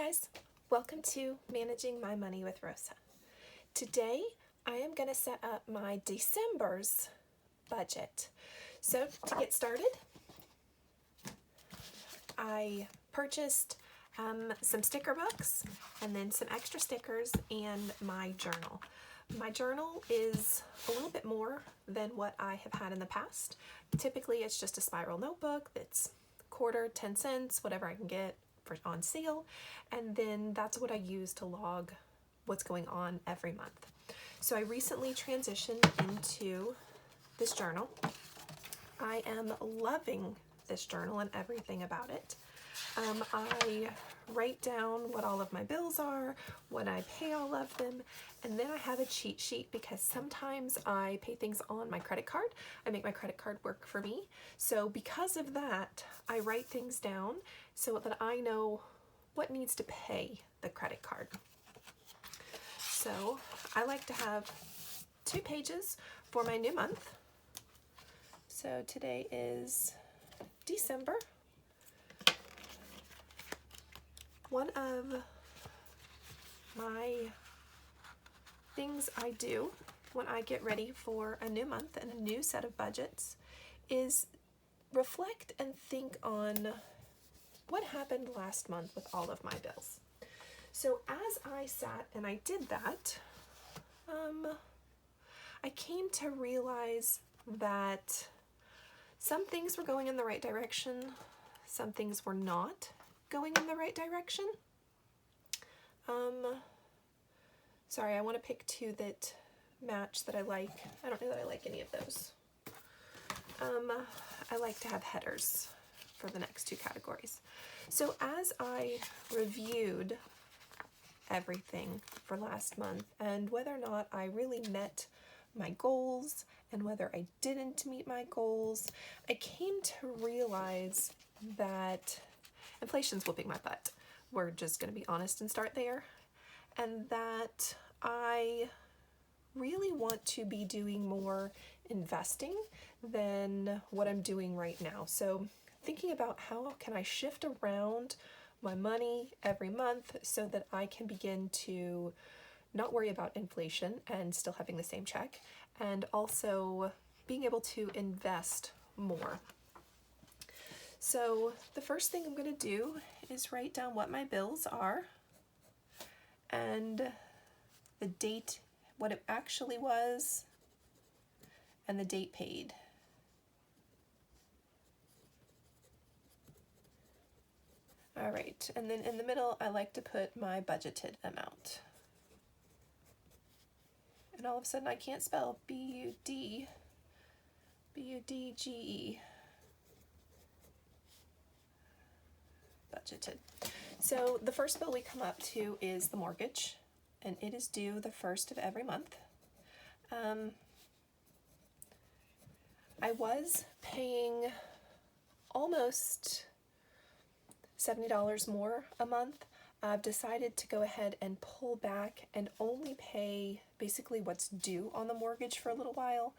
guys, welcome to Managing My Money with Rosa. Today I am going to set up my December's budget. So to get started, I purchased some sticker books and then some extra stickers and my journal. My journal is a little bit more than what I have had in the past. Typically it's just a spiral notebook that's quarter, 10 cents, whatever I can get on sale, and then that's what I use to log what's going on every month. So I recently transitioned into this journal. I am loving this journal and everything about it. I write down what all of my bills are, when I pay all of them, and then I have a cheat sheet because sometimes I pay things on my credit card. I make my credit card work for me. So because of that, I write things down so that I know what needs to pay the credit card. So I like to have 2 pages for my new month. So today is December. One of my things I do when I get ready for a new month and a new set of budgets is reflect and think on what happened last month with all of my bills. So as I sat and I did that, I came to realize that some things were going in the right direction, some things were not going in the right direction. Sorry, I want to pick 2 that match that I like. I don't know that I like any of those. I like to have headers for the next 2 categories. So as I reviewed everything for last month and whether or not I really met my goals and whether I didn't meet my goals, I came to realize that inflation's whooping my butt. We're just going to be honest and start there. And that I really want to be doing more investing than what I'm doing right now. So thinking about how can I shift around my money every month so that I can begin to not worry about inflation and still having the same check, and also being able to invest more. So the first thing I'm going to do is write down what my bills are and the date, what it actually was, and the date paid. All right, and then in the middle, I like to put my budgeted amount. And all of a sudden, I can't spell B-U-D-G-E. Budgeted. So the first bill we come up to is the mortgage, and it is due the 1st of every month. I was paying almost $70 more a month. I've decided to go ahead and pull back and only pay basically what's due on the mortgage for a little while,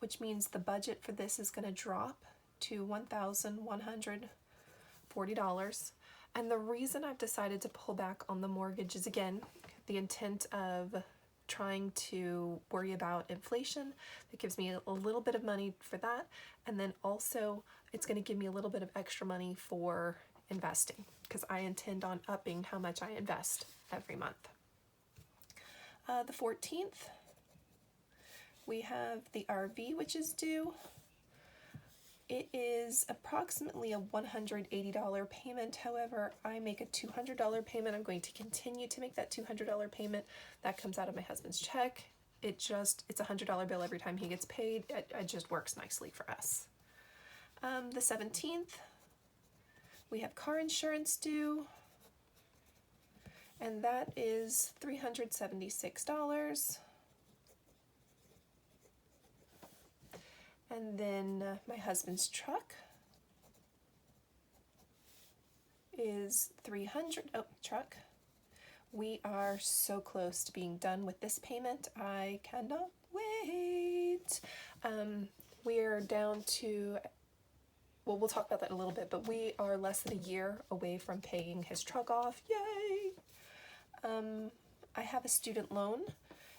which means the budget for this is going to drop to $1,140. And the reason I've decided to pull back on the mortgage is, again, the intent of trying to worry about inflation. That gives me a little bit of money for that. And then also it's going to give me a little bit of extra money for investing because I intend on upping how much I invest every month. The 14th, we have the RV, which is due. It is approximately a $180 payment. However, I make a $200 payment. I'm going to continue to make that $200 payment. That comes out of my husband's check. It's a $100 bill every time he gets paid. It just works nicely for us. The 17th, we have car insurance due, and that is $376. And then my husband's truck is $300. Oh, truck. We are so close to being done with this payment. I cannot wait. We're down to well, we'll talk about that in a little bit, but we are less than a year away from paying his truck off. Yay! I have a student loan.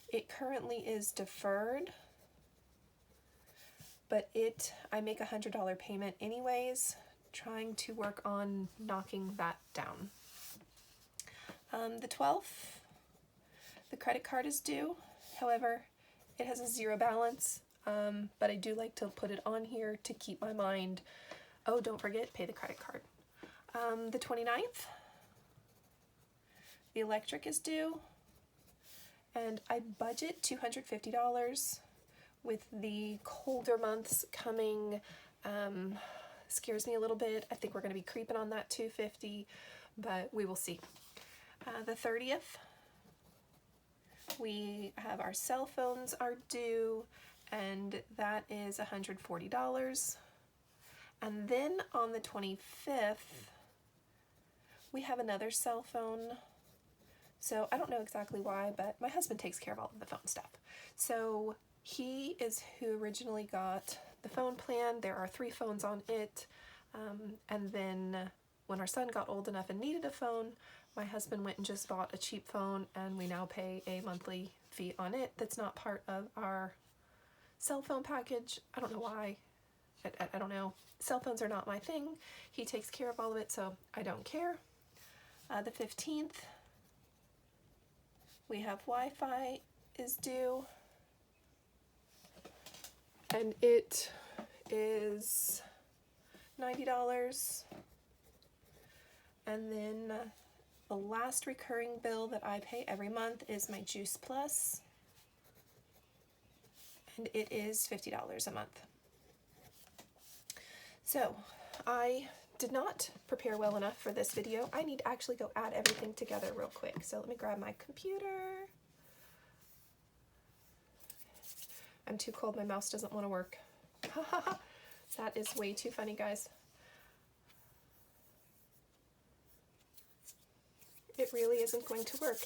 It currently is deferred, but I make $100 payment anyways, trying to work on knocking that down. The 12th, the credit card is due. However, it has a 0 balance, but I do like to put it on here to keep my mind, oh, don't forget, pay the credit card. The 29th, the electric is due, and I budget $250. With the colder months coming, scares me a little bit. I think we're going to be creeping on that $250, but we will see. The 30th, we have our cell phones are due, and that is $140. And then on the 25th, we have another cell phone. So I don't know exactly why, but my husband takes care of all of the phone stuff. So he is who originally got the phone plan. There are 3 phones on it. And then when our son got old enough and needed a phone, my husband went and just bought a cheap phone, and we now pay a monthly fee on it that's not part of our cell phone package. I don't know why. I don't know. Cell phones are not my thing. He takes care of all of it, so I don't care. The 15th, we have Wi-Fi is due, and it is $90. And then the last recurring bill that I pay every month is my Juice Plus, and it is $50 a month. So I did not prepare well enough for this video. I need to actually go add everything together real quick. So let me grab my computer. I'm too cold, my mouse doesn't want to work. That is way too funny, guys. It really isn't going to work.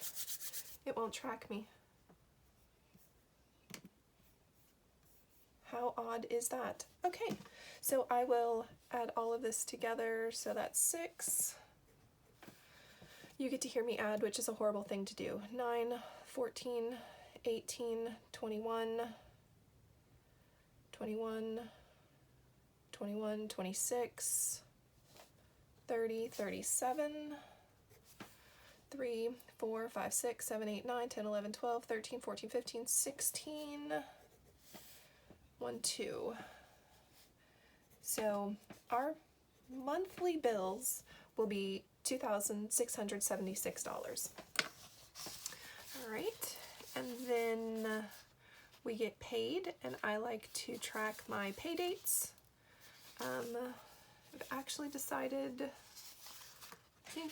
It won't track me. How odd is that? Okay, so I will add all of this together. So that's 6. You get to hear me add, which is a horrible thing to do. 9, 14, 18, 21, 21, 21, 26, 30, 37, 3, 4, 5, 6, 7, 8, 9, 10, 11, 12, 13, 14, 15, 16, 1, 2. So our monthly bills will be $2,676. All right, and then we get paid, and I like to track my pay dates. I've actually decided, I think,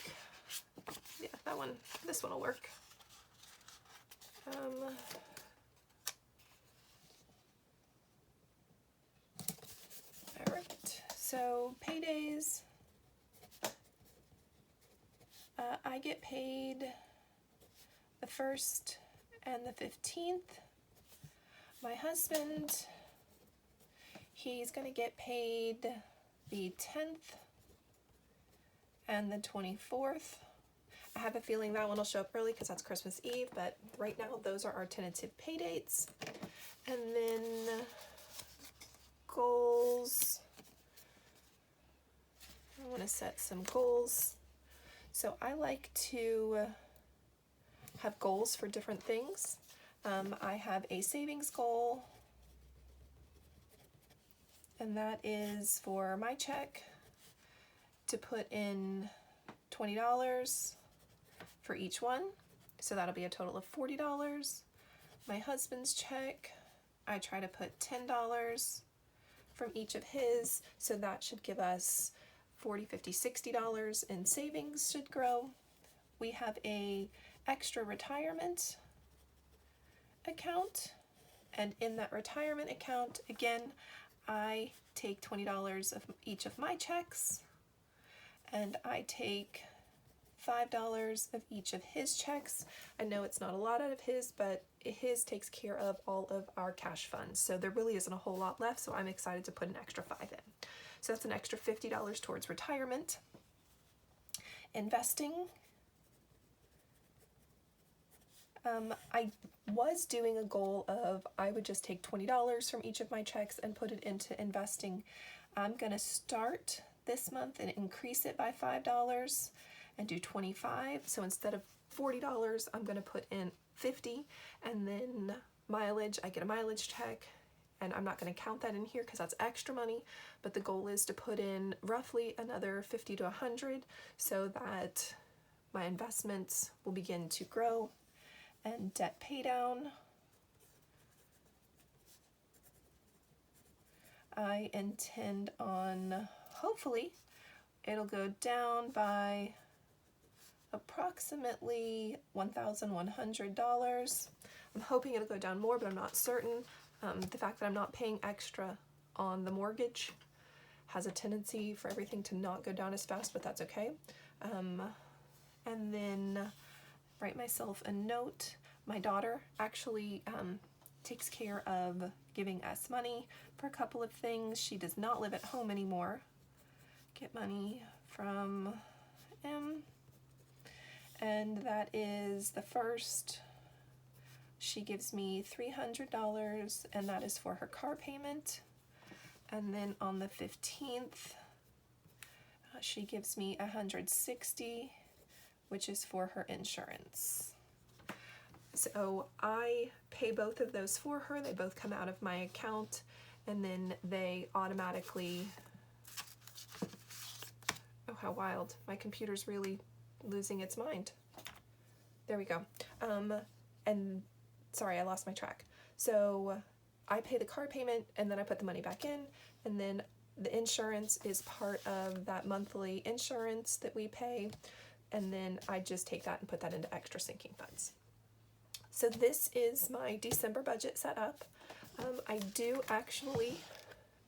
yeah, this one will work. All right, so paydays, I get paid the 1st and the 15th. My husband, he's going to get paid the 10th and the 24th. I have a feeling that one will show up early because that's Christmas Eve, but right now those are our tentative pay dates. And then goals. I want to set some goals. So I like to have goals for different things. I have a savings goal, and that is for my check to put in $20 for each one. So that'll be a total of $40. My husband's check, I try to put $10 from each of his, so that should give us $40, $50, $60 in savings should grow. We have a extra retirement account, and in that retirement account, again, I take $20 of each of my checks, and I take $5 of each of his checks. I know it's not a lot out of his, but his takes care of all of our cash funds, so there really isn't a whole lot left, so I'm excited to put an extra 5 in. So that's an extra $50 towards retirement. Investing. I was doing a goal of I would just take $20 from each of my checks and put it into investing. I'm going to start this month and increase it by $5 and do $25. So instead of $40, I'm going to put in $50, and then mileage, I get a mileage check, and I'm not going to count that in here because that's extra money, but the goal is to put in roughly another $50 to $100 so that my investments will begin to grow. And debt pay down, I intend on, hopefully, it'll go down by approximately $1,100. I'm hoping it'll go down more, but I'm not certain. The fact that I'm not paying extra on the mortgage has a tendency for everything to not go down as fast, but that's okay. And then write myself a note. My daughter actually takes care of giving us money for a couple of things. She does not live at home anymore. Get money from M. And that is the first. She gives me $300, and that is for her car payment. And then on the 15th, she gives me $160, which is for her insurance. So I pay both of those for her. They both come out of my account, and then they automatically, oh, how wild. My computer's really losing its mind. There we go. And sorry, I lost my track. So I pay the car payment, and then I put the money back in, and then the insurance is part of that monthly insurance that we pay, and then I just take that and put that into extra sinking funds. So this is my December budget set up. I do actually,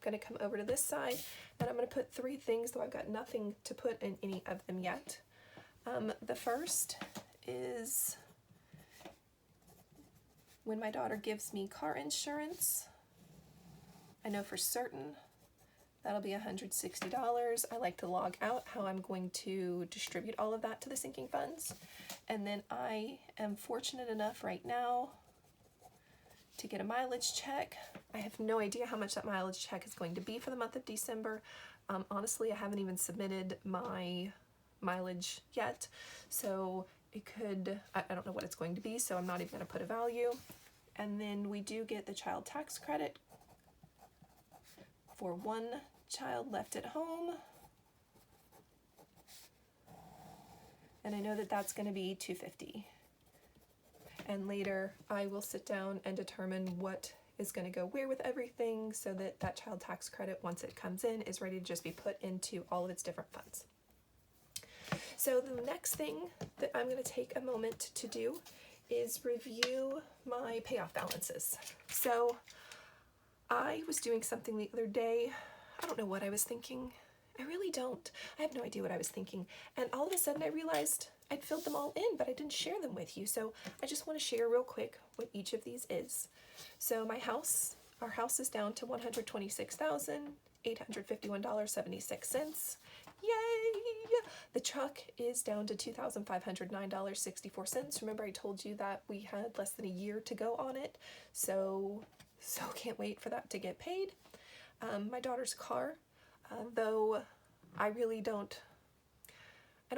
going to come over to this side, and I'm going to put 3 things, though I've got nothing to put in any of them yet. The first is when my daughter gives me car insurance. I know for certain that'll be $160. I like to log out how I'm going to distribute all of that to the sinking funds. And then I am fortunate enough right now to get a mileage check. I have no idea how much that mileage check is going to be for the month of December. Honestly, I haven't even submitted my mileage yet, so it could, I don't know what it's going to be, so I'm not even going to put a value. And then we do get the child tax credit for 1 child left at home. And I know that that's going to be $250. And later I will sit down and determine what is going to go where with everything so that that child tax credit, once it comes in, is ready to just be put into all of its different funds. So the next thing that I'm going to take a moment to do is review my payoff balances. So I was doing something the other day. I don't know what I was thinking. I really don't. I have no idea what I was thinking. And all of a sudden I realized I'd filled them all in, but I didn't share them with you. So I just want to share real quick what each of these is. So my house, our house is down to $126,851.76. Yay! The truck is down to $2,509.64. Remember I told you that we had less than a year to go on it. So can't wait for that to get paid. My daughter's car, though I really don't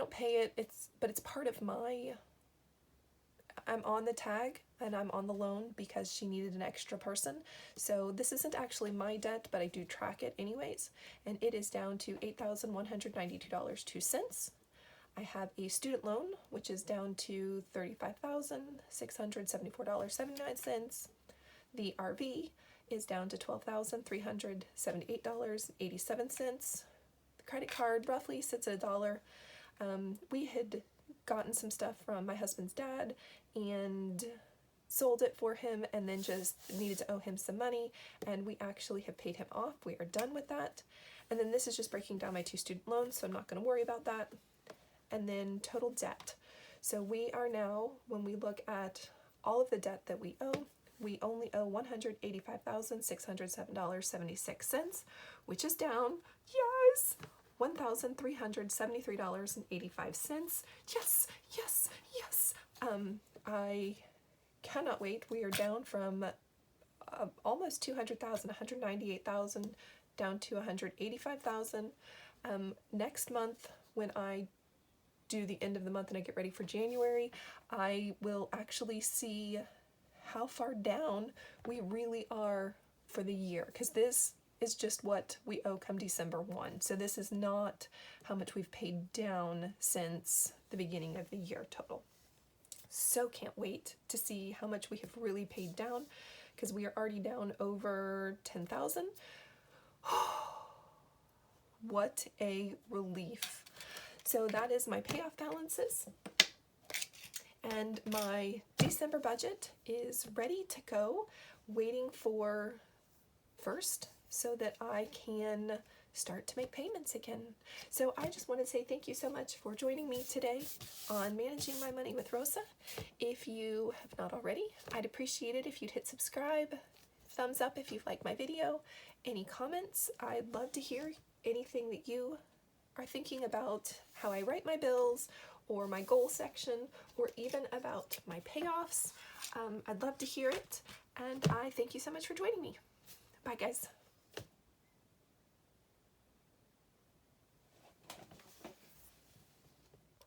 pay it, but it's part of I'm on the tag and I'm on the loan because she needed an extra person. So this isn't actually my debt, but I do track it anyways. And it is down to $8,192.02. I have a student loan, which is down to $35,674.79. The RV is down to $12,378.87. The credit card roughly sits at $1. We had gotten some stuff from my husband's dad and sold it for him and then just needed to owe him some money, and we actually have paid him off. We are done with that. And then this is just breaking down my 2 student loans, so I'm not going to worry about that. And then total debt. So we are now, when we look at all of the debt that we owe, we only owe $185,607.76, which is down, yes, $1,373.85. Yes, yes, yes. I cannot wait. We are down from almost 200,000, 198,000 down to 185,000. Next month, when I do the end of the month and I get ready for January, I will actually see how far down we really are for the year, because this is just what we owe come December 1. So this is not how much we've paid down since the beginning of the year total. So can't wait to see how much we have really paid down, because we are already down over 10,000. What a relief. So that is my payoff balances. And my December budget is ready to go, waiting for first so that I can start to make payments again. So I just want to say thank you so much for joining me today on Managing My Money with Rosa. If you have not already, I'd appreciate it if you'd hit subscribe, thumbs up if you've liked my video, any comments. I'd love to hear anything that you are thinking about how I write my bills, or my goal section, or even about my payoffs. I'd love to hear it, and I thank you so much for joining me. Bye, guys.